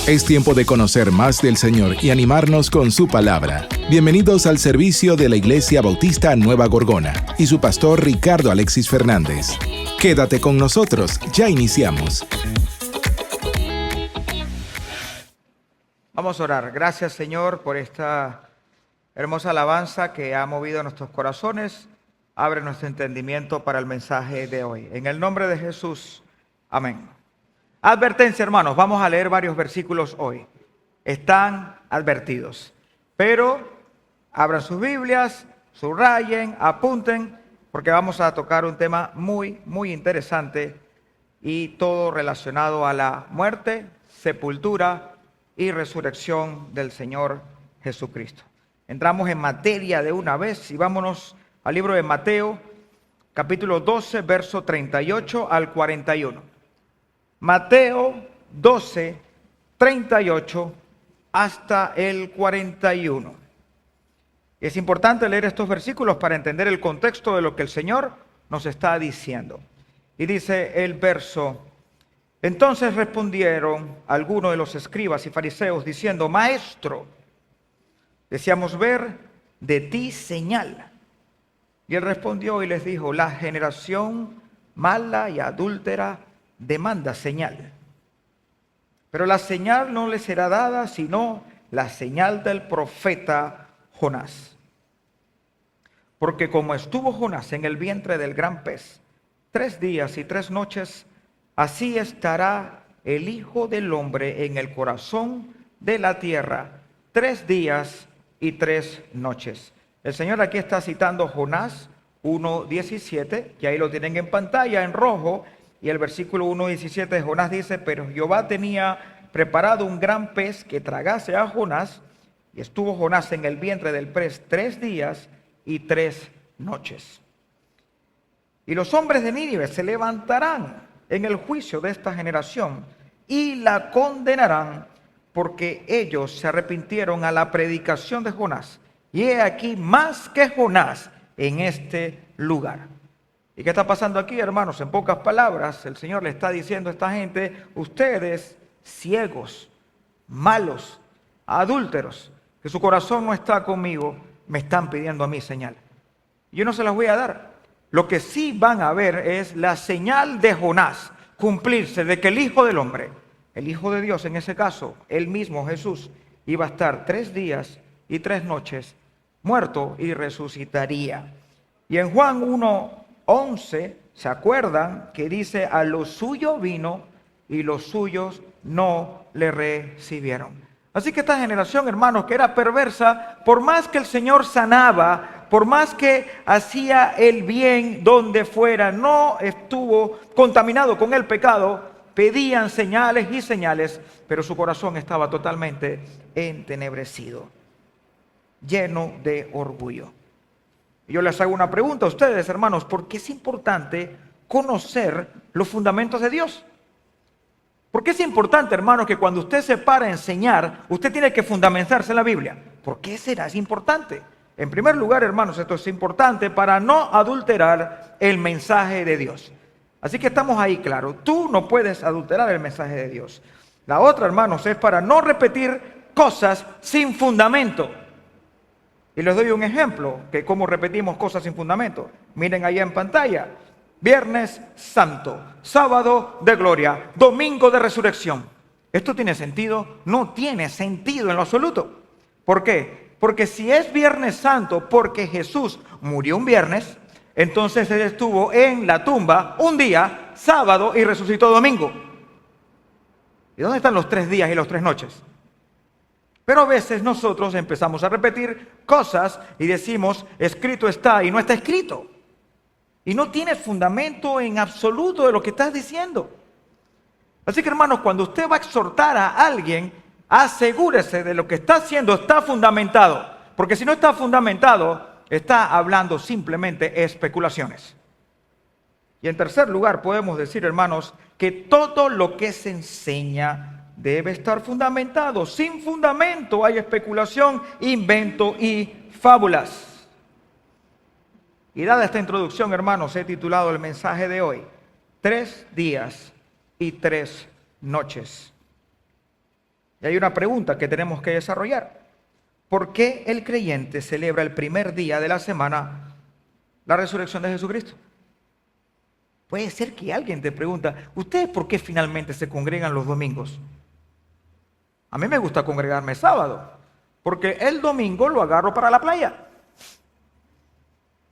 Es tiempo de conocer más del Señor y animarnos con su palabra. Bienvenidos al servicio de la Iglesia Bautista Nueva Gorgona y su pastor Ricardo Alexis Fernández. Quédate con nosotros, ya iniciamos. Vamos a orar. Gracias, Señor, por esta hermosa alabanza que ha movido nuestros corazones. Abre nuestro entendimiento para el mensaje de hoy. En el nombre de Jesús, amén. Advertencia, hermanos, vamos a leer varios versículos hoy. Están advertidos, pero abran sus Biblias, subrayen, apunten, porque vamos a tocar un tema muy interesante y todo relacionado a la muerte, sepultura y resurrección del Señor Jesucristo. Entramos en materia de una vez y vámonos al libro de Mateo, capítulo 12, verso 38 al 41. Mateo 12, 38 hasta el 41. Es importante leer estos versículos para entender el contexto de lo que el Señor nos está diciendo. Y dice el verso: entonces respondieron algunos de los escribas y fariseos diciendo: Maestro, deseamos ver de ti señal. Y él respondió y les dijo: la generación mala y adúltera demanda señal, pero la señal no le será dada sino la señal del profeta Jonás. Porque como estuvo Jonás en el vientre del gran pez 3 días y 3 noches, así estará el Hijo del Hombre en el corazón de la tierra 3 días y 3 noches. El Señor aquí está citando Jonás 1:17, que ahí lo tienen en pantalla en rojo. Y el versículo 1:17 de Jonás dice: pero Jehová tenía preparado un gran pez que tragase a Jonás, y estuvo Jonás en el vientre del pez 3 días y 3 noches. Y los hombres de Nínive se levantarán en el juicio de esta generación y la condenarán, porque ellos se arrepintieron a la predicación de Jonás. Y he aquí más que Jonás en este lugar. ¿Y qué está pasando aquí, hermanos? En pocas palabras, el Señor le está diciendo a esta gente: ustedes, ciegos, malos, adúlteros, que su corazón no está conmigo, me están pidiendo a mí señal. Yo no se las voy a dar. Lo que sí van a ver es la señal de Jonás cumplirse, de que el Hijo del Hombre, el Hijo de Dios en ese caso, él mismo Jesús, iba a estar 3 días y 3 noches muerto y resucitaría. Y en Juan 1:11, ¿se acuerdan? Que dice: a lo suyo vino y los suyos no le recibieron. Así que esta generación, hermanos, que era perversa, por más que el Señor sanaba, por más que hacía el bien donde fuera, no estuvo contaminado con el pecado, pedían señales y señales, pero su corazón estaba totalmente entenebrecido, lleno de orgullo. Y yo les hago una pregunta a ustedes, hermanos: ¿por qué es importante conocer los fundamentos de Dios? ¿Por qué es importante, hermanos, que cuando usted se para a enseñar, usted tiene que fundamentarse en la Biblia? ¿Por qué será es importante? En primer lugar, hermanos, esto es importante para no adulterar el mensaje de Dios. Así que estamos ahí, claro. Tú no puedes adulterar el mensaje de Dios. La otra, hermanos, es para no repetir cosas sin fundamento. Y les doy un ejemplo que cómo repetimos cosas sin fundamento. Miren allá en pantalla: Viernes Santo, Sábado de Gloria, Domingo de Resurrección. ¿Esto tiene sentido? No tiene sentido en lo absoluto. ¿Por qué? Porque si es Viernes Santo porque Jesús murió un viernes, entonces él estuvo en la tumba un día, sábado, y resucitó domingo. ¿Y dónde están los 3 días y los 3 noches? Pero a veces nosotros empezamos a repetir cosas y decimos: escrito está, y no está escrito. Y no tienes fundamento en absoluto de lo que estás diciendo. Así que, hermanos, cuando usted va a exhortar a alguien, asegúrese de lo que está haciendo está fundamentado. Porque si no está fundamentado, está hablando simplemente especulaciones. Y en tercer lugar, podemos decir, hermanos, que todo lo que se enseña debe estar fundamentado. Sin fundamento hay especulación, invento y fábulas. Y dada esta introducción, hermanos, he titulado el mensaje de hoy: 3 días y 3 noches. Y hay una pregunta que tenemos que desarrollar. ¿Por qué el creyente celebra el primer día de la semana la resurrección de Jesucristo? Puede ser que alguien te pregunta, ¿ustedes por qué finalmente se congregan los domingos? A mí me gusta congregarme sábado, porque el domingo lo agarro para la playa.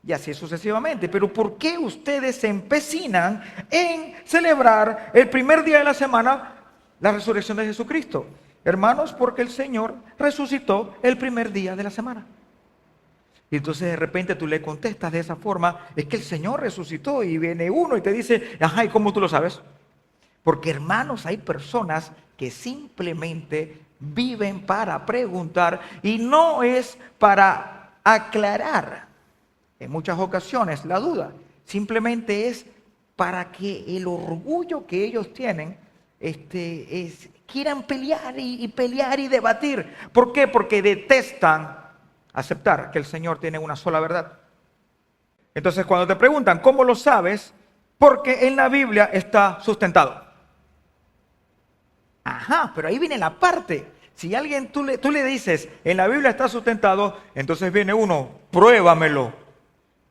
Y así sucesivamente. Pero ¿por qué ustedes se empecinan en celebrar el primer día de la semana la resurrección de Jesucristo? Hermanos, porque el Señor resucitó el primer día de la semana. Y entonces de repente tú le contestas de esa forma, es que el Señor resucitó, y viene uno y te dice, ajá, ¿y cómo tú lo sabes? Porque hermanos, hay personas que simplemente viven para preguntar y no es para aclarar en muchas ocasiones la duda, simplemente es para que el orgullo que ellos tienen quieran pelear y pelear y debatir. ¿Por qué? Porque detestan aceptar que el Señor tiene una sola verdad. Entonces, cuando te preguntan, ¿cómo lo sabes? Porque en la Biblia está sustentado. Ajá, pero ahí viene la parte. Si alguien tú le dices, en la Biblia está sustentado, entonces viene uno, pruébamelo.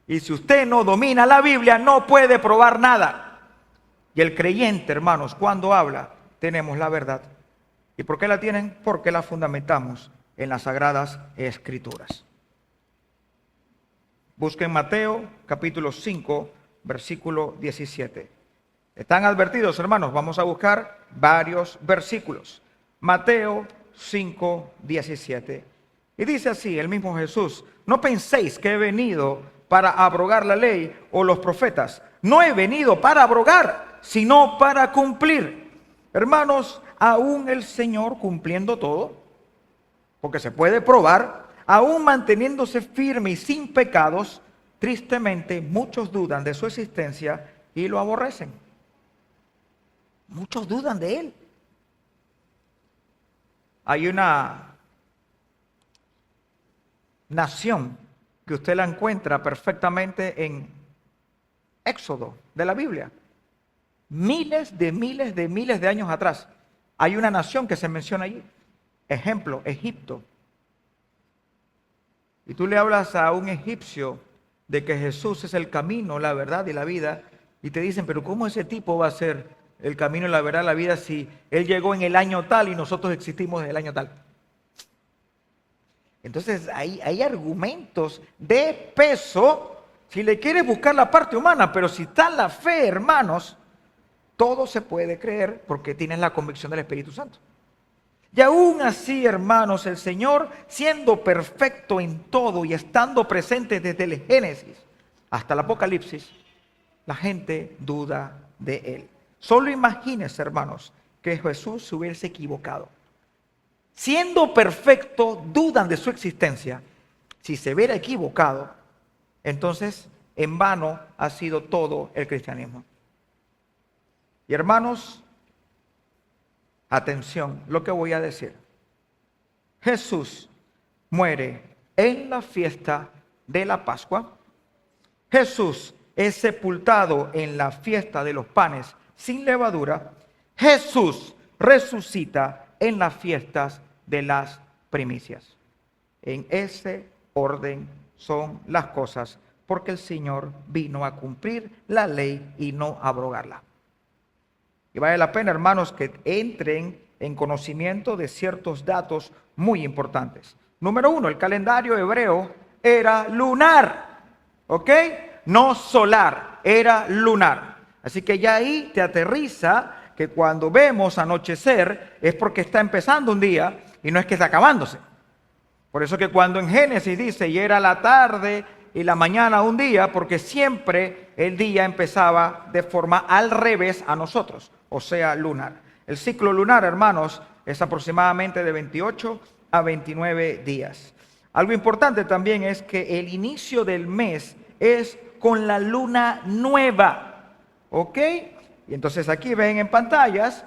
Y si usted no domina la Biblia, no puede probar nada. Y el creyente, hermanos, cuando habla, tenemos la verdad. ¿Y por qué la tienen? Porque la fundamentamos en las Sagradas Escrituras. Busquen Mateo capítulo 5, versículo 17. ¿Están advertidos, hermanos? Vamos a buscar varios versículos. Mateo 5, 17. Y dice así el mismo Jesús: no penséis que he venido para abrogar la ley o los profetas. No he venido para abrogar, sino para cumplir. Hermanos, aún el Señor cumpliendo todo, porque se puede probar, aún manteniéndose firme y sin pecados, tristemente muchos dudan de su existencia y lo aborrecen. Muchos dudan de Él. Hay una nación que usted la encuentra perfectamente en Éxodo de la Biblia. Miles de años atrás. Hay una nación que se menciona allí. Ejemplo, Egipto. Y tú le hablas a un egipcio de que Jesús es el camino, la verdad y la vida, y te dicen, pero ¿cómo ese tipo va a ser el camino, la verdad, la vida si él llegó en el año tal y nosotros existimos en el año tal? Entonces hay argumentos de peso si le quieres buscar la parte humana, pero si está la fe, hermanos, todo se puede creer porque tienes la convicción del Espíritu Santo. Y aún así, hermanos, el Señor, siendo perfecto en todo y estando presente desde el Génesis hasta el Apocalipsis, la gente duda de Él. Solo imagínense, hermanos, que Jesús se hubiese equivocado. Siendo perfecto, dudan de su existencia. Si se hubiera equivocado, entonces en vano ha sido todo el cristianismo. Y hermanos, atención, lo que voy a decir. Jesús muere en la fiesta de la Pascua. Jesús es sepultado en la fiesta de los panes sin levadura. Jesús resucita en las fiestas de las primicias. En ese orden son las cosas, porque el Señor vino a cumplir la ley y no a abrogarla. Y vale la pena, hermanos, que entren en conocimiento de ciertos datos muy importantes. Número 1, el calendario hebreo era lunar, ¿ok? No solar, era lunar. Así que ya ahí te aterriza que cuando vemos anochecer es porque está empezando un día y no es que está acabándose. Por eso que cuando en Génesis dice, y era la tarde y la mañana un día, porque siempre el día empezaba de forma al revés a nosotros, o sea, lunar. El ciclo lunar, hermanos, es aproximadamente de 28 a 29 días. Algo importante también es que el inicio del mes es con la luna nueva, ¿ok? Y entonces aquí ven en pantallas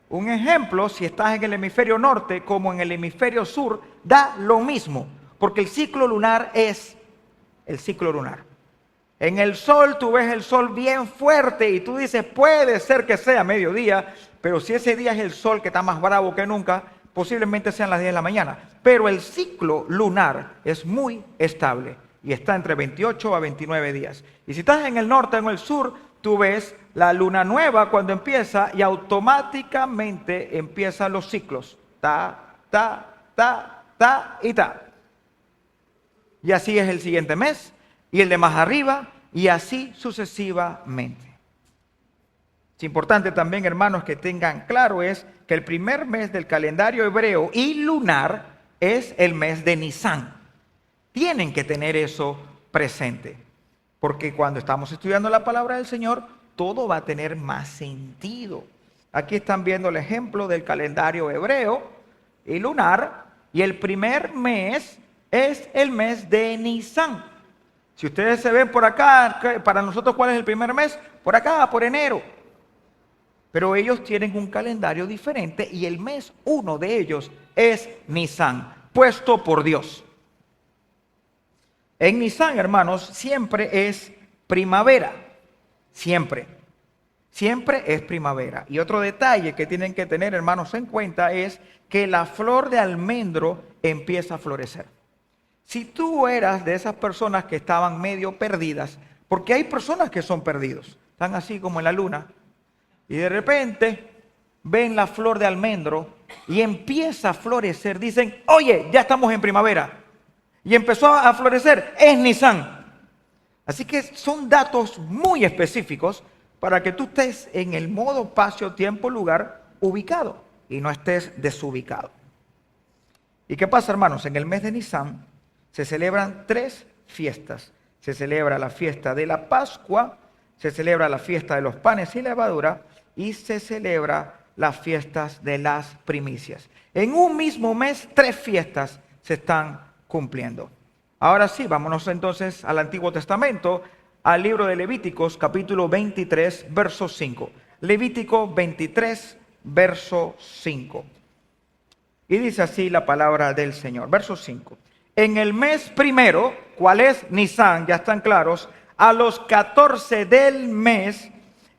un ejemplo, si estás en el hemisferio norte como en el hemisferio sur, da lo mismo, porque el ciclo lunar es el ciclo lunar. En el sol tú ves el sol bien fuerte y tú dices, puede ser que sea mediodía, pero si ese día es el sol que está más bravo que nunca, posiblemente sean las 10 de la mañana. Pero el ciclo lunar es muy estable y está entre 28 a 29 días. Y si estás en el norte o en el sur, tú ves la luna nueva cuando empieza y automáticamente empiezan los ciclos. Ta, ta, ta, ta y ta. Y así es el siguiente mes y el de más arriba y así sucesivamente. Es importante también, hermanos, que tengan claro es que el primer mes del calendario hebreo y lunar es el mes de Nisán. Tienen que tener eso presente, porque cuando estamos estudiando la palabra del Señor, todo va a tener más sentido. Aquí están viendo el ejemplo del calendario hebreo y lunar, y el primer mes es el mes de Nisán. Si ustedes se ven por acá, para nosotros, ¿cuál es el primer mes? Por acá, por enero. Pero ellos tienen un calendario diferente y el mes 1 de ellos es Nisán, puesto por Dios. En Nisán, hermanos, siempre es primavera. Siempre. Siempre es primavera. Y otro detalle que tienen que tener, hermanos, en cuenta es que la flor de almendro empieza a florecer. Si tú eras de esas personas que estaban medio perdidas, porque hay personas que son perdidos, están así como en la luna, y de repente ven la flor de almendro y empieza a florecer, dicen, oye, ya estamos en primavera. Y empezó a florecer, es Nisán. Así que son datos muy específicos para que tú estés en el modo espacio, tiempo, lugar ubicado y no estés desubicado. ¿Y qué pasa, hermanos? En el mes de Nisán se celebran 3 fiestas. Se celebra la fiesta de la Pascua, se celebra la fiesta de los panes sin levadura y se celebra las fiestas de las primicias. En un mismo mes, 3 fiestas se están cumpliendo. Ahora sí, vámonos entonces al Antiguo Testamento, al libro de Levíticos, capítulo 23, verso 5. Levítico 23, verso 5. Y dice así la palabra del Señor. Verso 5. En el mes primero, ¿cuál es? Nisán, ya están claros. A los 14 del mes,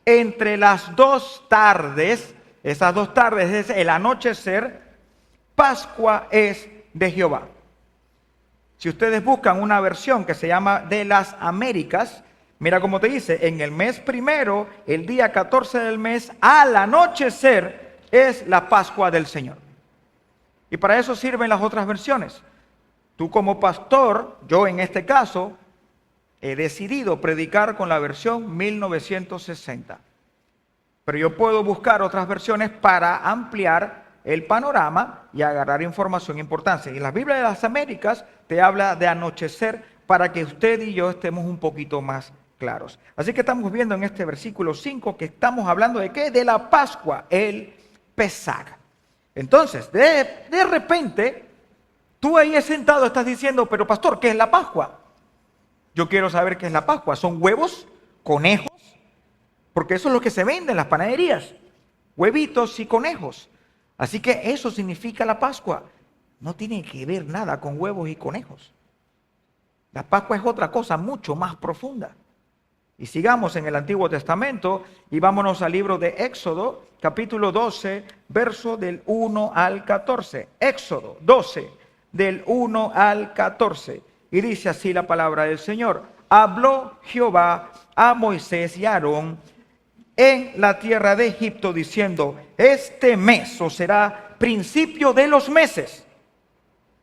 entre las 2 tardes, esas 2 tardes es el anochecer, Pascua es de Jehová. Si ustedes buscan una versión que se llama de las Américas, mira cómo te dice, en el mes primero, el día 14 del mes, al anochecer, es la Pascua del Señor. Y para eso sirven las otras versiones. Tú como pastor, yo en este caso, he decidido predicar con la versión 1960. Pero yo puedo buscar otras versiones para ampliar el panorama y agarrar información importante. Y la Biblia de las Américas te habla de anochecer para que usted y yo estemos un poquito más claros. Así que estamos viendo en este versículo 5 que estamos hablando de ¿qué? De la Pascua, el Pesaj. Entonces, de repente, tú ahí sentado estás diciendo, pero pastor, ¿qué es la Pascua? Yo quiero saber qué es la Pascua. ¿Son huevos? ¿Conejos? Porque eso es lo que se vende en las panaderías. Huevitos y conejos. Así que eso significa la Pascua. No tiene que ver nada con huevos y conejos. La Pascua es otra cosa mucho más profunda. Y sigamos en el Antiguo Testamento y vámonos al libro de Éxodo, capítulo 12, verso del 1 al 14. Éxodo 12, del 1 al 14. Y dice así la palabra del Señor. Habló Jehová a Moisés y a Aarón en la tierra de Egipto, diciendo, este mes os será principio de los meses.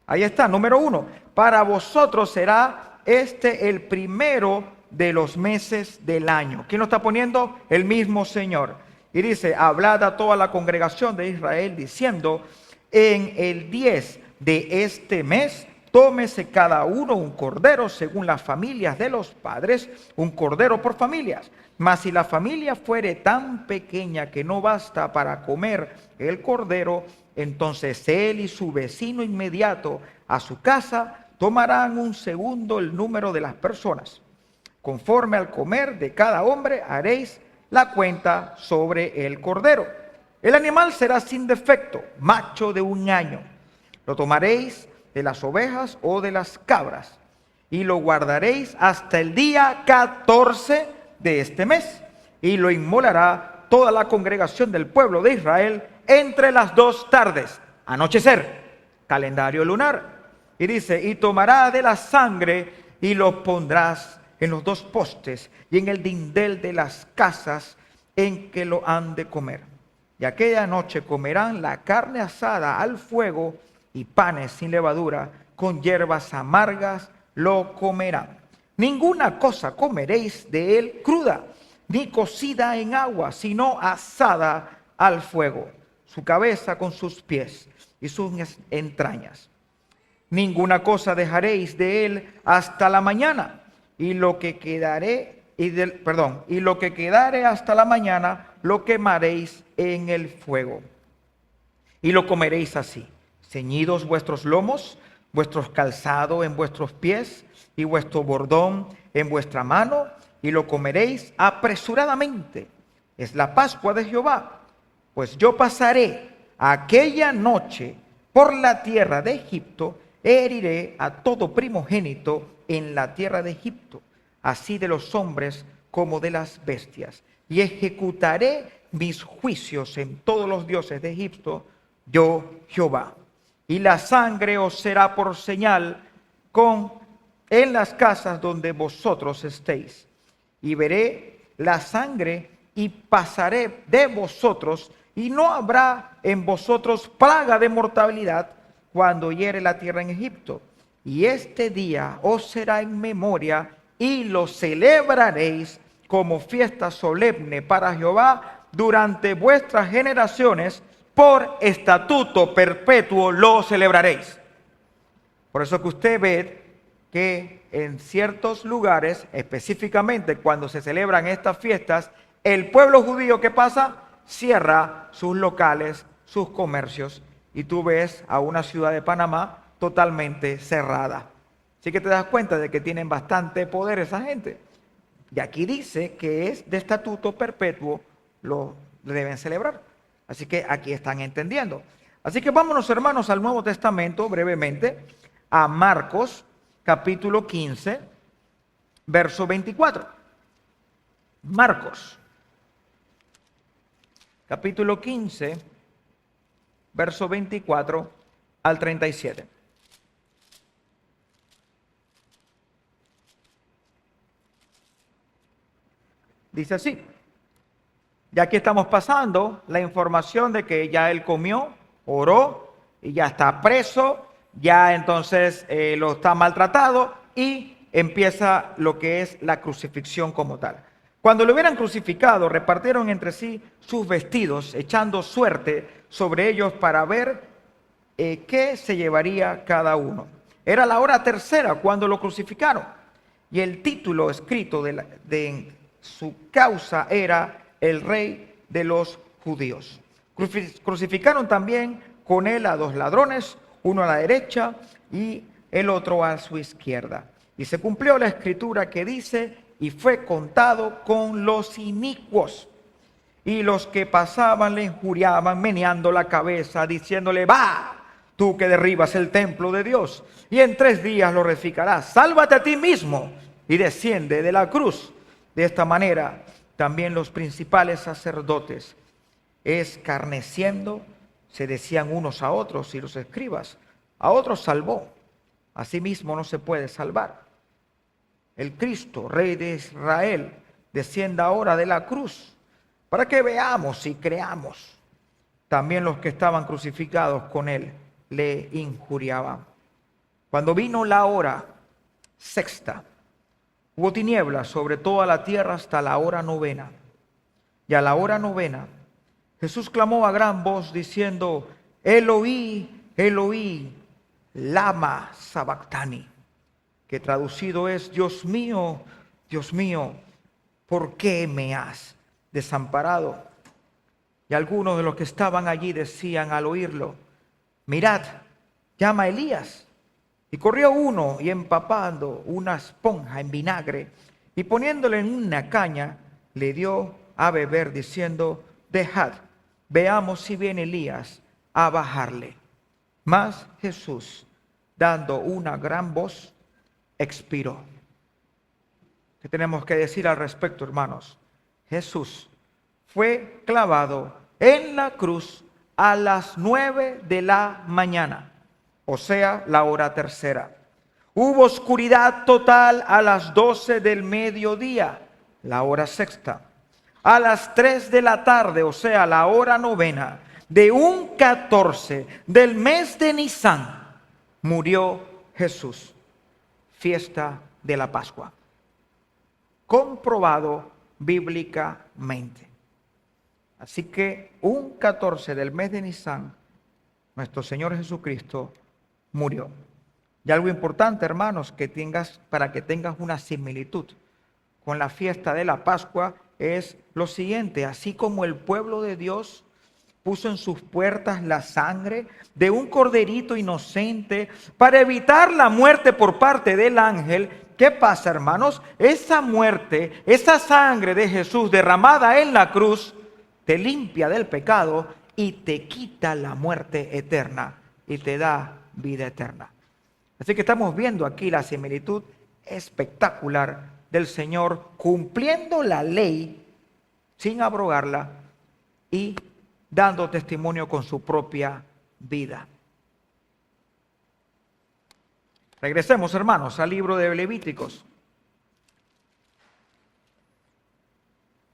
Ahí está, número 1. Para vosotros será este el primero de los meses del año. ¿Quién lo está poniendo? El mismo Señor. Y dice, hablad a toda la congregación de Israel, diciendo, en el 10 de este mes, tómese cada uno un cordero según las familias de los padres, un cordero por familias. Mas si la familia fuere tan pequeña que no basta para comer el cordero, entonces él y su vecino inmediato a su casa tomarán un segundo el número de las personas. Conforme al comer de cada hombre haréis la cuenta sobre el cordero. El animal será sin defecto, macho de 1 año. Lo tomaréis de las ovejas o de las cabras y lo guardaréis hasta el día 14 de este mes y lo inmolará toda la congregación del pueblo de Israel entre las 2 tardes. anochecer, calendario lunar. Y dice, y tomará de la sangre y lo pondrás en los dos postes y en el dindel de las casas en que lo han de comer. Y aquella noche comerán la carne asada al fuego y panes sin levadura, con hierbas amargas lo comerán. Ninguna cosa comeréis de él cruda, ni cocida en agua, sino asada al fuego, su cabeza con sus pies y sus entrañas. Ninguna cosa dejaréis de él hasta la mañana, y lo que quedare hasta la mañana lo quemaréis en el fuego. Y lo comeréis así: ceñidos vuestros lomos, vuestros calzados en vuestros pies, y vuestro bordón en vuestra mano, y lo comeréis apresuradamente. Es la Pascua de Jehová. Pues yo pasaré aquella noche por la tierra de Egipto, heriré a todo primogénito en la tierra de Egipto, así de los hombres como de las bestias, y ejecutaré mis juicios en todos los dioses de Egipto, yo Jehová. Y la sangre os será por señal en las casas donde vosotros estéis. Y veré la sangre y pasaré de vosotros, y no habrá en vosotros plaga de mortalidad cuando hiere la tierra en Egipto. Y este día os será en memoria, y lo celebraréis como fiesta solemne para Jehová durante vuestras generaciones. Por estatuto perpetuo lo celebraréis. Por eso que usted ve que en ciertos lugares, específicamente cuando se celebran estas fiestas, el pueblo judío, ¿qué pasa? Cierra sus locales, sus comercios, y tú ves a una ciudad de Panamá totalmente cerrada. Así que te das cuenta de que tienen bastante poder esa gente. Y aquí dice que es de estatuto perpetuo, lo deben celebrar. Así que aquí están entendiendo. Así que vámonos, hermanos, al Nuevo Testamento brevemente, a Marcos capítulo 15, verso 24. Marcos capítulo 15, verso 24 al 37. Dice así. Y aquí estamos pasando la información de que ya él comió, oró, y ya está preso, ya entonces lo está maltratado, y empieza lo que es la crucifixión como tal. Cuando lo hubieran crucificado, repartieron entre sí sus vestidos, echando suerte sobre ellos para ver qué se llevaría cada uno. Era la hora tercera cuando lo crucificaron, y el título escrito de su causa era el Rey de los Judíos. Crucificaron también con él a dos ladrones, uno a la derecha y el otro a su izquierda. Y se cumplió la escritura que dice: y fue contado con los inicuos. Y los que pasaban le injuriaban, meneando la cabeza, diciéndole: va, tú que derribas el templo de Dios, y en 3 días lo reedificarás. Sálvate a ti mismo y desciende de la cruz. De esta manera, también los principales sacerdotes, escarneciendo, se decían unos a otros, y los escribas: a otros salvó, a sí mismo no se puede salvar. El Cristo, Rey de Israel, descienda ahora de la cruz, para que veamos y creamos. También los que estaban crucificados con él le injuriaban. Cuando vino la hora sexta, hubo tinieblas sobre toda la tierra hasta la hora novena. Y a la hora novena, Jesús clamó a gran voz diciendo: Eloí, Eloí, lama sabactani, que traducido es: Dios mío, ¿por qué me has desamparado? Y algunos de los que estaban allí decían al oírlo: mirad, llama a Elías. Y corrió uno, y empapando una esponja en vinagre y poniéndole en una caña, le dio a beber, diciendo: dejad, veamos si viene Elías a bajarle. Mas Jesús, dando una gran voz, expiró. ¿Qué tenemos que decir al respecto, hermanos? Jesús fue clavado en la cruz a las 9 de la mañana, o sea, la hora tercera. Hubo oscuridad total a las 12 del mediodía, la hora sexta. A las 3 de la tarde, o sea, la hora novena, de un 14 del mes de Nisan, murió Jesús. Fiesta de la Pascua. Comprobado bíblicamente. Así que un 14 del mes de Nisan, nuestro Señor Jesucristo murió. Y algo importante, hermanos, para que tengas una similitud con la fiesta de la Pascua es lo siguiente: así como el pueblo de Dios puso en sus puertas la sangre de un corderito inocente para evitar la muerte por parte del ángel, ¿qué pasa, hermanos? Esa muerte, esa sangre de Jesús derramada en la cruz, te limpia del pecado y te quita la muerte eterna y te da vida eterna. Así que estamos viendo aquí la similitud espectacular del Señor cumpliendo la ley sin abrogarla y dando testimonio con su propia vida. Regresemos, hermanos, al libro de Levíticos,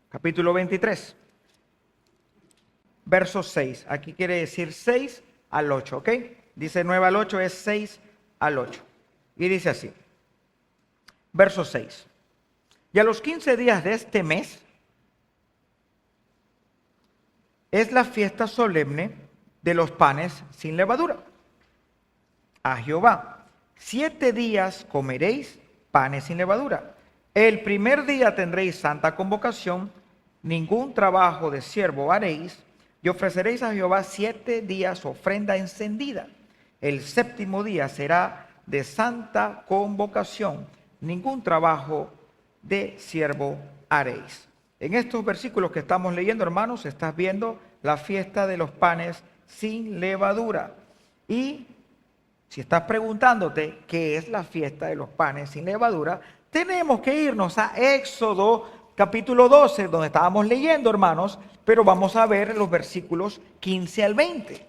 capítulo 23, verso 6. Aquí quiere decir 6 al 8, ¿ok? Dice 9 al 8, es 6 al 8. Y dice así, verso 6. Y a los 15 días de este mes es la fiesta solemne de los panes sin levadura a Jehová. 7 días comeréis panes sin levadura. El primer día tendréis santa convocación, ningún trabajo de siervo haréis, y ofreceréis a Jehová 7 días ofrenda encendida. El séptimo día será de santa convocación, ningún trabajo de siervo haréis. En estos versículos que estamos leyendo, hermanos, estás viendo la fiesta de los panes sin levadura. Y si estás preguntándote qué es la fiesta de los panes sin levadura, tenemos que irnos a Éxodo capítulo 12, donde estábamos leyendo, hermanos, pero vamos a ver los versículos 15 al 20.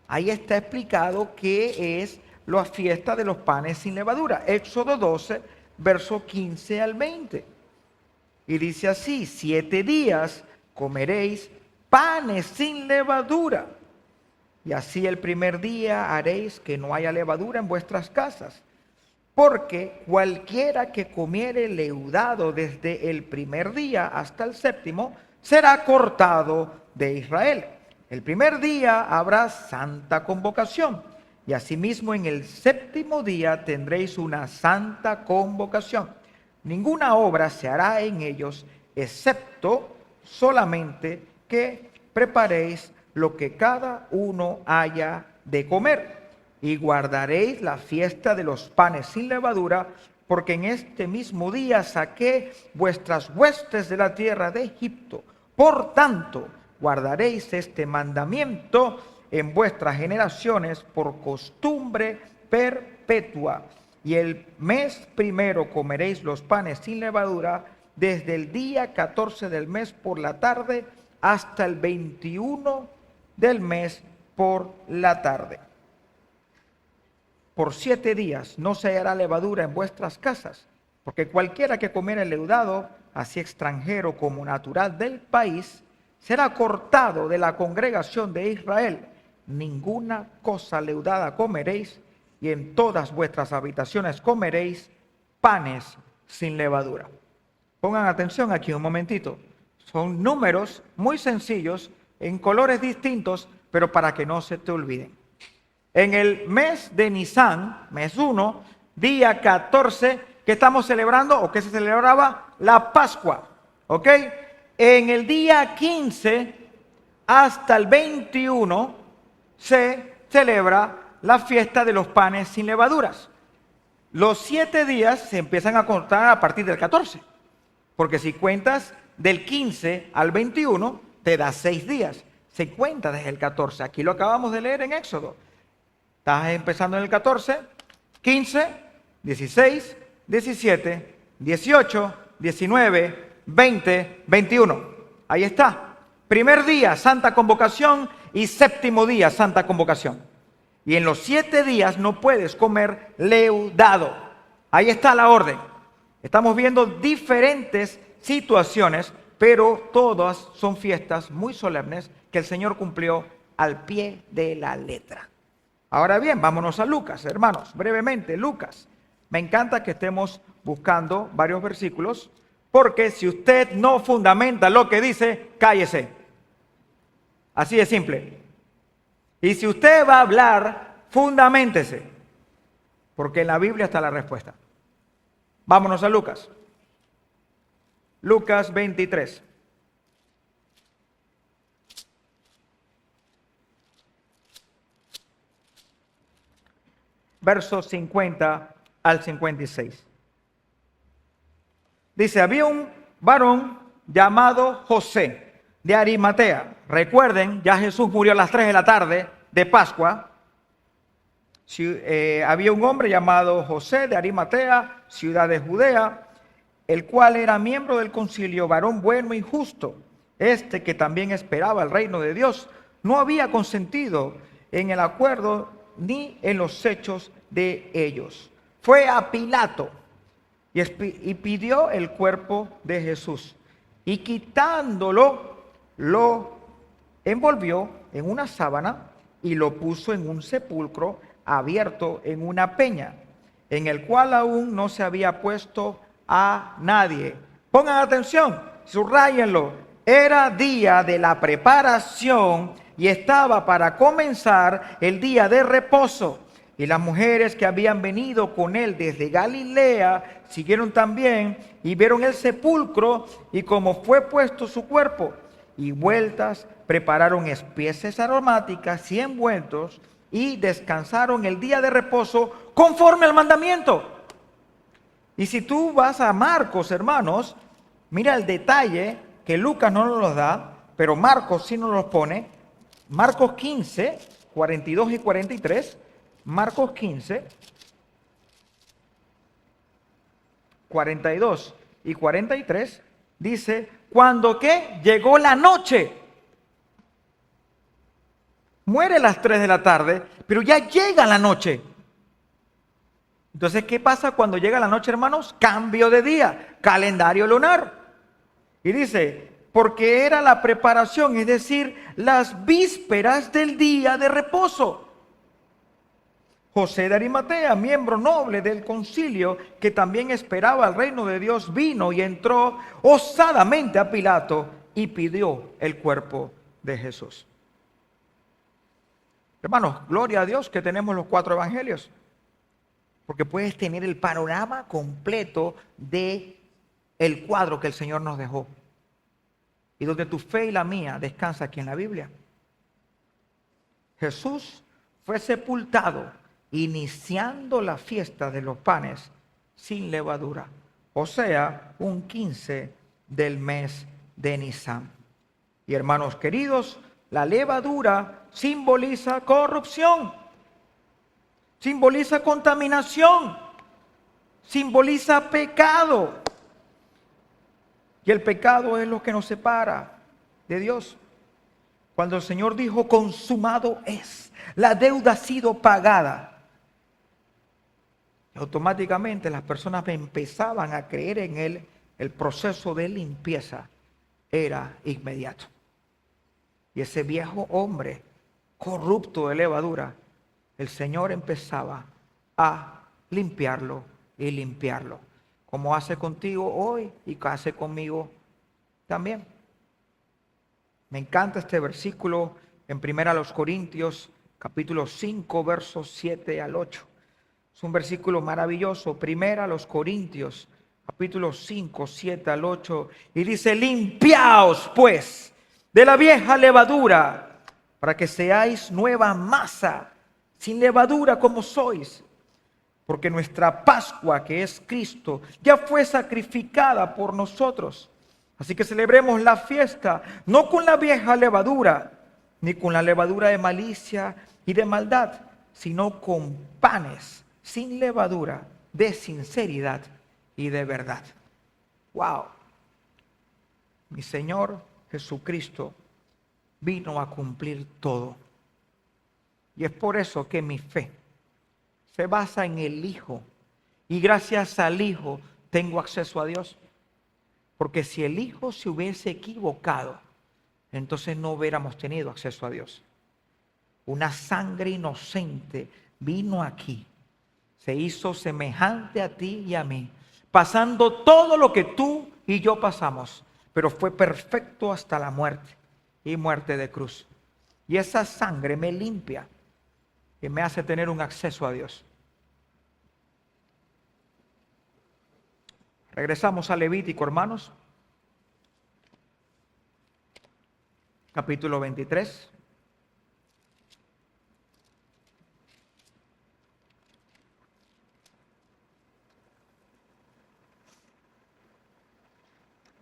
Ahí está explicado qué es la fiesta de los panes sin levadura. Éxodo 12, verso 15 al 20. Y dice así: 7 días comeréis panes sin levadura. Y así el primer día haréis que no haya levadura en vuestras casas. Porque cualquiera que comiere leudado desde el primer día hasta el séptimo será cortado de Israel. El primer día habrá santa convocación. Y asimismo en el séptimo día tendréis una santa convocación. Ninguna obra se hará en ellos, excepto solamente que preparéis lo que cada uno haya de comer. Y guardaréis la fiesta de los panes sin levadura, porque en este mismo día saqué vuestras huestes de la tierra de Egipto. Por tanto, guardaréis este mandamiento en vuestras generaciones por costumbre perpetua. Y el mes primero comeréis los panes sin levadura, desde el día 14 del mes por la tarde hasta el 21 del mes por la tarde. Por 7 días no se hallará levadura en vuestras casas, porque cualquiera que comiere leudado, así extranjero como natural del país, será cortado de la congregación de Israel. Ninguna cosa leudada comeréis, y en todas vuestras habitaciones comeréis panes sin levadura. Pongan atención aquí un momentito. Son números muy sencillos, en colores distintos, pero para que no se te olviden. En el mes de Nisan, mes 1, día 14, ¿qué estamos celebrando o qué se celebraba? La Pascua, ¿ok? En el día 15 hasta el 21 se celebra la fiesta de los panes sin levaduras. Los 7 días se empiezan a contar a partir del 14, porque si cuentas del 15 al 21, te da 6 días. Se cuenta desde el 14. Aquí lo acabamos de leer en Éxodo. Estás empezando en el 14, 15, 16, 17, 18, 19, 20, 21. Ahí está. Primer día, santa convocación, y séptimo día, Santa Convocación. Y en los 7 días no puedes comer leudado. Ahí está la orden. Estamos viendo diferentes situaciones, pero todas son fiestas muy solemnes que el Señor cumplió al pie de la letra. Ahora bien, vámonos a Lucas, hermanos, brevemente, Lucas. Me encanta que estemos buscando varios versículos, porque si usted no fundamenta lo que dice, cállese. Así de simple. Y si usted va a hablar, fundaméntese, porque en la Biblia está la respuesta. Vámonos a Lucas. Lucas 23. Versos 50 al 56. Dice, había un varón llamado José de Arimatea. Recuerden, ya Jesús murió a las 3 de la tarde de Pascua. Había un hombre llamado José de Arimatea, ciudad de Judea, el cual era miembro del concilio, varón bueno y justo. Este, que también esperaba el reino de Dios, no había consentido en el acuerdo ni en los hechos de ellos. Fue a Pilato y pidió el cuerpo de Jesús. Y quitándolo, lo envolvió en una sábana y lo puso en un sepulcro abierto en una peña, en el cual aún no se había puesto a nadie. Pongan atención, subrayenlo. Era día de la preparación y estaba para comenzar el día de reposo. Y las mujeres que habían venido con él desde Galilea siguieron también y vieron el sepulcro y cómo fue puesto su cuerpo. Y vueltas prepararon especies aromáticas y ungüentos y descansaron el día de reposo conforme al mandamiento. Y si tú vas a Marcos, hermanos, mira el detalle que Lucas no nos los da, pero Marcos sí nos los pone. Marcos 15, 42 y 43. Marcos 15, 42 y 43 dice, cuando que llegó la noche, muere a las 3 de la tarde, pero ya llega la noche. Entonces, ¿qué pasa cuando llega la noche, hermanos? Cambio de día, calendario lunar. Y dice, porque era la preparación, es decir, las vísperas del día de reposo. José de Arimatea, miembro noble del concilio, que también esperaba el reino de Dios, vino y entró osadamente a Pilato y pidió el cuerpo de Jesús. Hermanos, gloria a Dios que tenemos los 4 evangelios, porque puedes tener el panorama completo de el cuadro que el Señor nos dejó y donde tu fe y la mía descansa aquí en la Biblia. Jesús fue sepultado iniciando la fiesta de los panes sin levadura, o sea, un 15 del mes de Nisan. Y hermanos queridos, la levadura simboliza corrupción, simboliza contaminación, simboliza pecado. Y el pecado es lo que nos separa de Dios. Cuando el Señor dijo, consumado es, la deuda ha sido pagada, automáticamente las personas empezaban a creer en Él. El proceso de limpieza era inmediato. Y ese viejo hombre corrupto de levadura, el Señor empezaba a limpiarlo y limpiarlo, como hace contigo hoy y que hace conmigo también. Me encanta este versículo en 1 Corintios, capítulo 5, versos 7 al 8. Es un versículo maravilloso. 1 Corintios, capítulo 5, 7 al 8. Y dice, limpiaos pues de la vieja levadura, para que seáis nueva masa, sin levadura como sois. Porque nuestra Pascua, que es Cristo, ya fue sacrificada por nosotros. Así que celebremos la fiesta, no con la vieja levadura, ni con la levadura de malicia y de maldad, sino con panes sin levadura, de sinceridad y de verdad. ¡Wow! Mi Señor Jesucristo vino a cumplir todo. Y es por eso que mi fe se basa en el Hijo. Y gracias al Hijo tengo acceso a Dios. Porque si el Hijo se hubiese equivocado, entonces no hubiéramos tenido acceso a Dios. Una sangre inocente vino aquí, se hizo semejante a ti y a mí, pasando todo lo que tú y yo pasamos, pero fue perfecto hasta la muerte y muerte de cruz. Y esa sangre me limpia y me hace tener un acceso a Dios. Regresamos a Levítico, hermanos. Capítulo 23.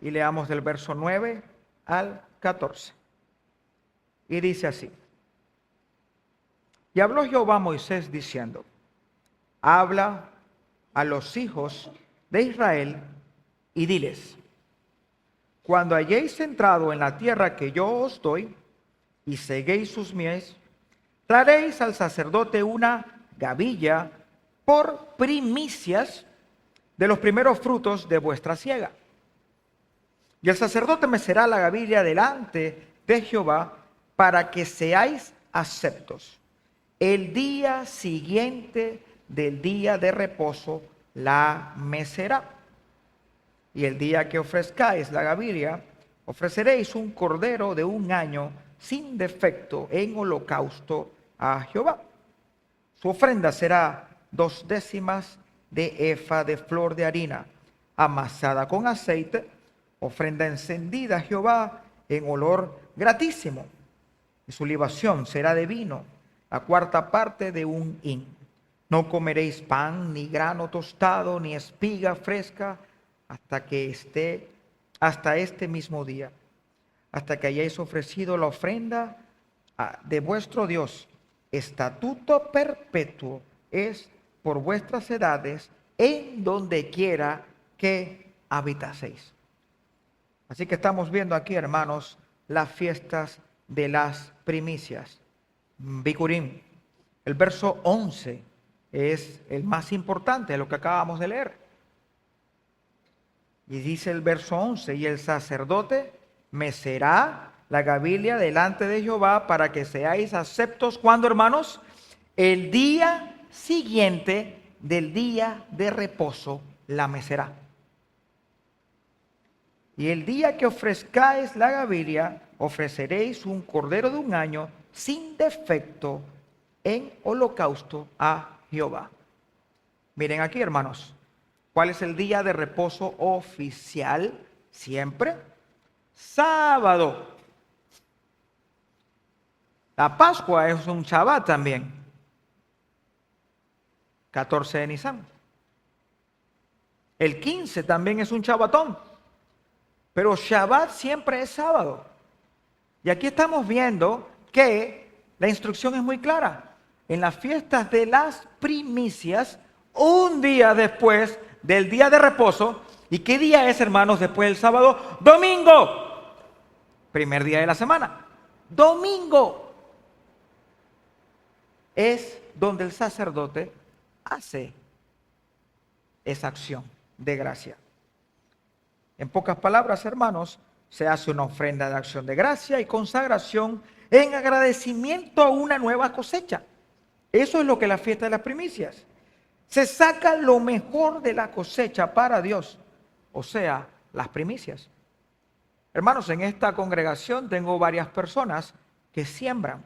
Y leamos del verso 9 al 14. Y dice así: Y habló Jehová a Moisés diciendo: habla a los hijos de Israel y diles: cuando hayáis entrado en la tierra que yo os doy y seguéis sus mies, traeréis al sacerdote una gavilla por primicias de los primeros frutos de vuestra siega. Y el sacerdote mecerá la gavilla delante de Jehová para que seáis aceptos. El día siguiente del día de reposo la mecerá. Y el día que ofrezcáis la gavilla, ofreceréis un cordero de 1 año sin defecto en holocausto a Jehová. Su ofrenda será 2/10 de efa de flor de harina amasada con aceite, ofrenda encendida a Jehová en olor gratísimo. Y su libación será de vino, la 4ª parte de 1 hin. No comeréis pan, ni grano tostado, ni espiga fresca, hasta este mismo día, hasta que hayáis ofrecido la ofrenda de vuestro Dios. Estatuto perpetuo es por vuestras edades en donde quiera que habitaseis. Así que estamos viendo aquí, hermanos, las fiestas de las primicias. Bikurim. El verso 11 es el más importante de lo que acabamos de leer. Y dice el verso 11: y el sacerdote mecerá la gavilla delante de Jehová para que seáis aceptos. ¿Cuándo, hermanos? El día siguiente del día de reposo la mecerá. Y el día que ofrezcáis la gavilla, ofreceréis un cordero de 1 año sin defecto en holocausto a Jehová. Miren aquí, hermanos. ¿Cuál es el día de reposo oficial? Siempre sábado. La Pascua es un Shabbat también. 14 de Nisan. El 15 también es un Shabbatón. Pero Shabbat siempre es sábado. Y aquí estamos viendo que la instrucción es muy clara. En las fiestas de las primicias, un día después del día de reposo. ¿Y qué día es, hermanos, después del sábado? Domingo. Primer día de la semana. Domingo. Es donde el sacerdote hace esa acción de gracia. En pocas palabras, hermanos, se hace una ofrenda de acción de gracia y consagración en agradecimiento a una nueva cosecha. Eso es lo que es la fiesta de las primicias. Se saca lo mejor de la cosecha para Dios, o sea, las primicias. Hermanos, en esta congregación tengo varias personas que siembran.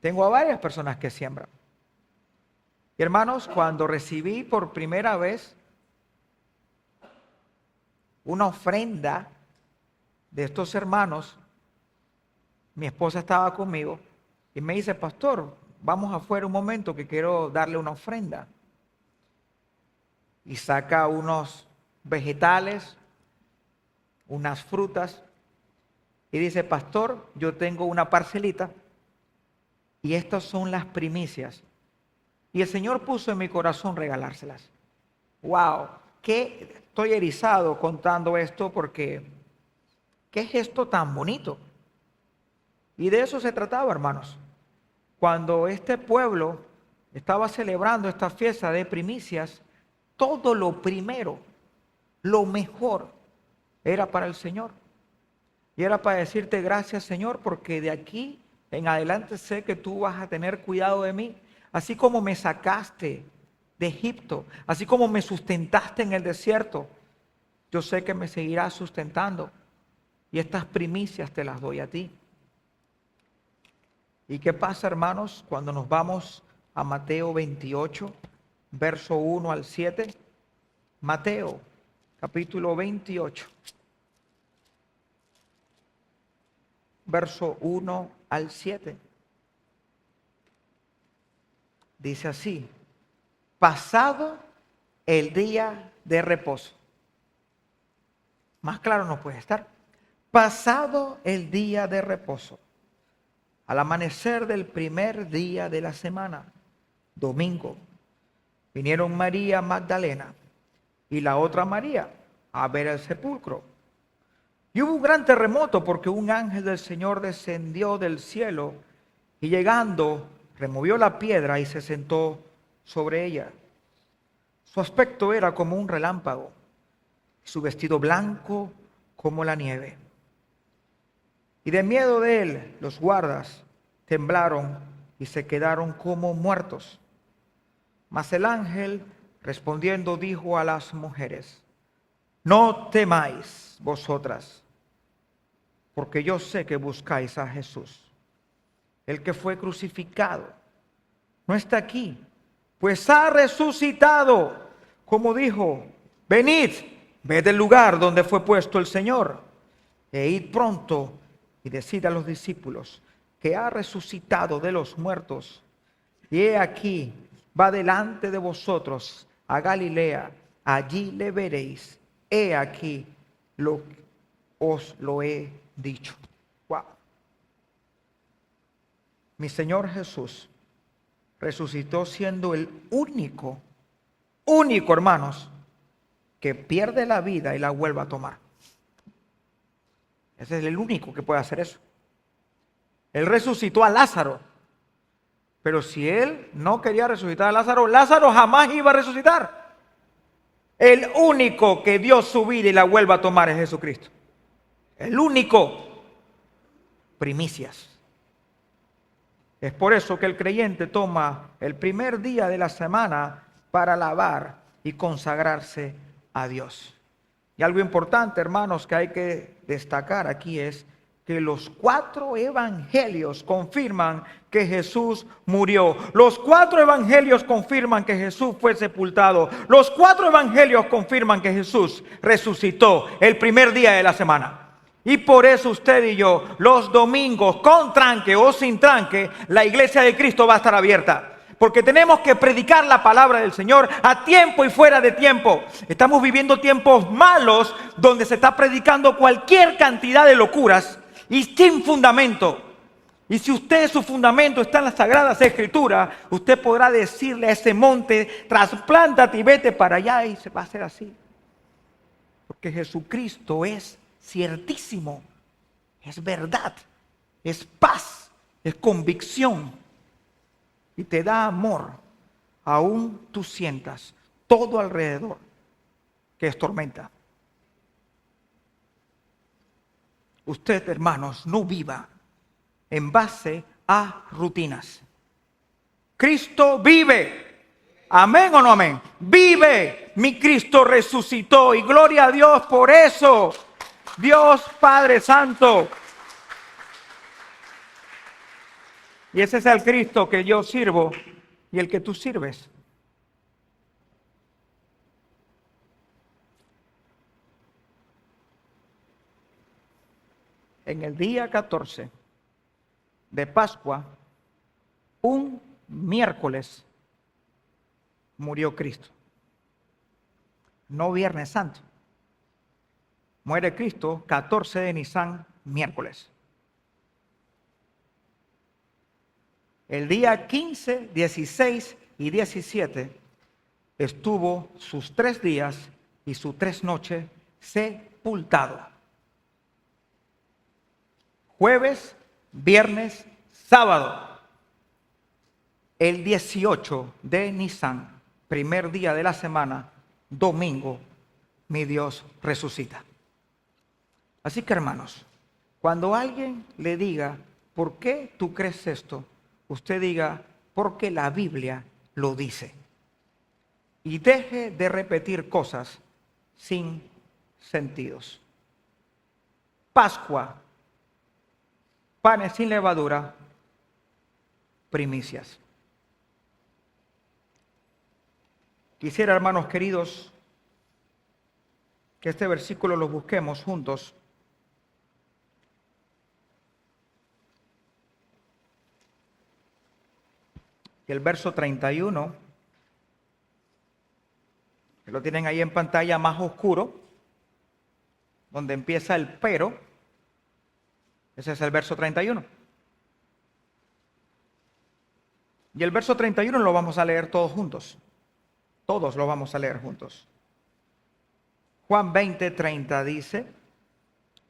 Tengo a varias personas que siembran. Y hermanos, cuando recibí por primera vez una ofrenda de estos hermanos, mi esposa estaba conmigo y me dice: pastor, vamos afuera un momento que quiero darle una ofrenda. Y saca unos vegetales, unas frutas, y dice: pastor, yo tengo una parcelita y estas son las primicias. Y el Señor puso en mi corazón regalárselas. ¡Wow! Estoy erizado contando esto porque qué gesto tan bonito. Y de eso se trataba, hermanos. Cuando este pueblo estaba celebrando esta fiesta de primicias, todo lo primero, lo mejor, era para el Señor. Y era para decirte gracias, Señor, porque de aquí en adelante sé que tú vas a tener cuidado de mí. Así como me sacaste de Egipto, así como me sustentaste en el desierto, yo sé que me seguirás sustentando. Y estas primicias te las doy a ti. ¿Y qué pasa, hermanos, cuando nos vamos a Mateo 28, verso 1 al 7? Mateo, capítulo 28, verso 1 al 7. Dice así: pasado el día de reposo. Más claro no puede estar. Pasado el día de reposo, al amanecer del primer día de la semana, domingo, vinieron María Magdalena y la otra María a ver el sepulcro. Y hubo un gran terremoto porque un ángel del Señor descendió del cielo y llegando removió la piedra y se sentó sobre ella. Su aspecto era como un relámpago, su vestido blanco como la nieve. Y de miedo de él, los guardas temblaron y se quedaron como muertos. Mas el ángel, respondiendo, dijo a las mujeres: no temáis vosotras, porque yo sé que buscáis a Jesús, el que fue crucificado. No está aquí, pues ha resucitado, como dijo. Venid, ved el lugar donde fue puesto el Señor, e id pronto y decid a los discípulos que ha resucitado de los muertos. Y he aquí, va delante de vosotros a Galilea, allí le veréis. He aquí, os lo he dicho. Wow. Mi Señor Jesús resucitó siendo el único, hermanos, que pierde la vida y la vuelve a tomar. Ese es el único que puede hacer eso. Él resucitó a Lázaro, pero si él no quería resucitar a Lázaro, Lázaro jamás iba a resucitar. El único que dio su vida y la vuelve a tomar es Jesucristo. El único. Primicias. Es por eso que el creyente toma el primer día de la semana para alabar y consagrarse a Dios. Y algo importante, hermanos, que hay que destacar aquí es que los 4 evangelios confirman que Jesús murió. Los 4 evangelios confirman que Jesús fue sepultado. Los 4 evangelios confirman que Jesús resucitó el primer día de la semana. Y por eso usted y yo, los domingos, con tranque o sin tranque, la iglesia de Cristo va a estar abierta. Porque tenemos que predicar la palabra del Señor a tiempo y fuera de tiempo. Estamos viviendo tiempos malos donde se está predicando cualquier cantidad de locuras y sin fundamento. Y si usted, su fundamento está en las Sagradas Escrituras, usted podrá decirle a ese monte: trasplántate y vete para allá, y se va a hacer así. Porque Jesucristo es ciertísimo, es verdad, es paz, es convicción. Y te da amor, aún tú sientas todo alrededor que es tormenta. Usted, hermanos, no viva en base a rutinas. Cristo vive. ¿Amén o no amén? Vive. Mi Cristo resucitó y gloria a Dios por eso. Dios Padre Santo. Y ese es el Cristo que yo sirvo y el que tú sirves. En el día 14 de Pascua, un miércoles, murió Cristo. No Viernes Santo. Muere Cristo 14 de Nisan, miércoles. El día 15, 16 y 17 estuvo sus 3 días y sus 3 noches sepultado. Jueves viernes, sábado. El 18 de Nisan, primer día de la semana, domingo, mi Dios resucita. Así que, hermanos, cuando alguien le diga, ¿por qué tú crees esto?, usted diga, porque la Biblia lo dice. Y deje de repetir cosas sin sentidos. Pascua, panes sin levadura, primicias. Quisiera, hermanos queridos, que este versículo lo busquemos juntos. Y el verso 31, que lo tienen ahí en pantalla más oscuro, donde empieza el pero. Ese es el verso 31. Y el verso 31 lo vamos a leer todos juntos. Todos lo vamos a leer juntos. Juan 20:30 dice,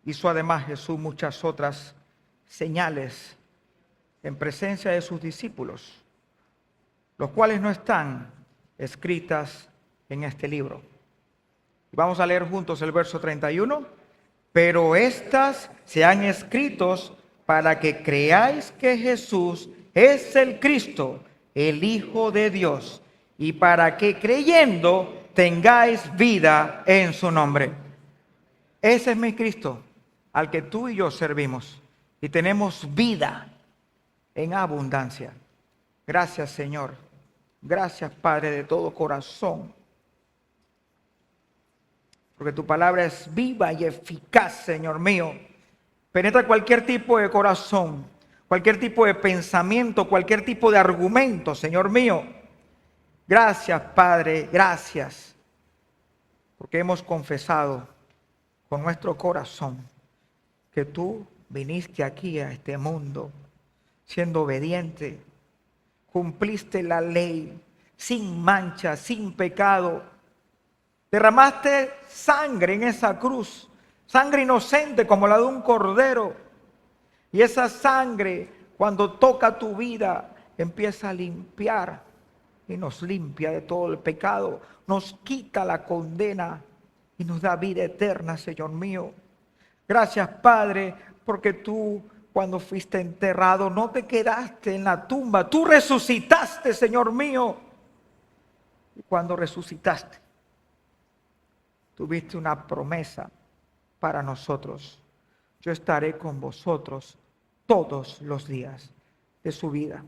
hizo además Jesús muchas otras señales en presencia de sus discípulos, los cuales no están escritas en este libro. Y vamos a leer juntos el verso 31. Pero estas se han escrito para que creáis que Jesús es el Cristo, el Hijo de Dios, y para que creyendo tengáis vida en su nombre. Ese es mi Cristo, al que tú y yo servimos, y tenemos vida en abundancia. Gracias, Señor. Gracias, Padre, de todo corazón. Porque tu palabra es viva y eficaz, Señor mío. Penetra cualquier tipo de corazón, cualquier tipo de pensamiento, cualquier tipo de argumento, Señor mío. Gracias, Padre, gracias. Porque hemos confesado con nuestro corazón que tú viniste aquí a este mundo siendo obediente. Cumpliste la ley sin mancha, sin pecado. Derramaste sangre en esa cruz, sangre inocente como la de un cordero. Y esa sangre, cuando toca tu vida, empieza a limpiar y nos limpia de todo el pecado, nos quita la condena y nos da vida eterna, Señor mío. Gracias, Padre, porque tú, cuando fuiste enterrado, no te quedaste en la tumba, tú resucitaste, Señor mío. Y cuando resucitaste, tuviste una promesa para nosotros. Yo estaré con vosotros todos los días de su vida.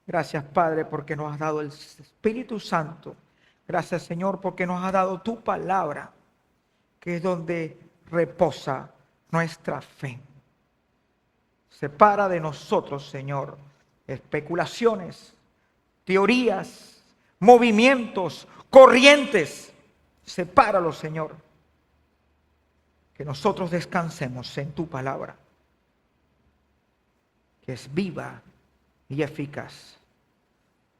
Gracias, Padre, porque nos has dado el Espíritu Santo. Gracias, Señor, porque nos has dado tu palabra, que es donde reposa nuestra fe. Separa de nosotros, Señor, especulaciones, teorías, movimientos, corrientes. Sepáralos, Señor. Que nosotros descansemos en tu palabra, que es viva y eficaz.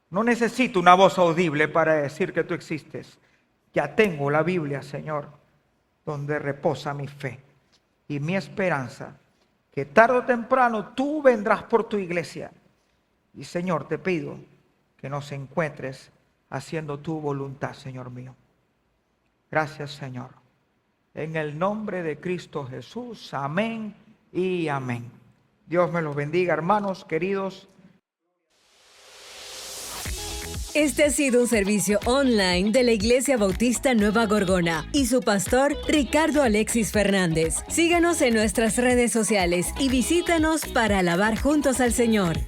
No necesito una voz audible para decir que tú existes. Ya tengo la Biblia, Señor, donde reposa mi fe y mi esperanza, que tarde o temprano tú vendrás por tu iglesia. Y, Señor, te pido que nos encuentres haciendo tu voluntad, Señor mío. Gracias, Señor. En el nombre de Cristo Jesús, amén y amén. Dios me los bendiga, hermanos queridos. Este ha sido un servicio online de la Iglesia Bautista Nueva Gorgona y su pastor Ricardo Alexis Fernández. Síganos en nuestras redes sociales y visítanos para alabar juntos al Señor.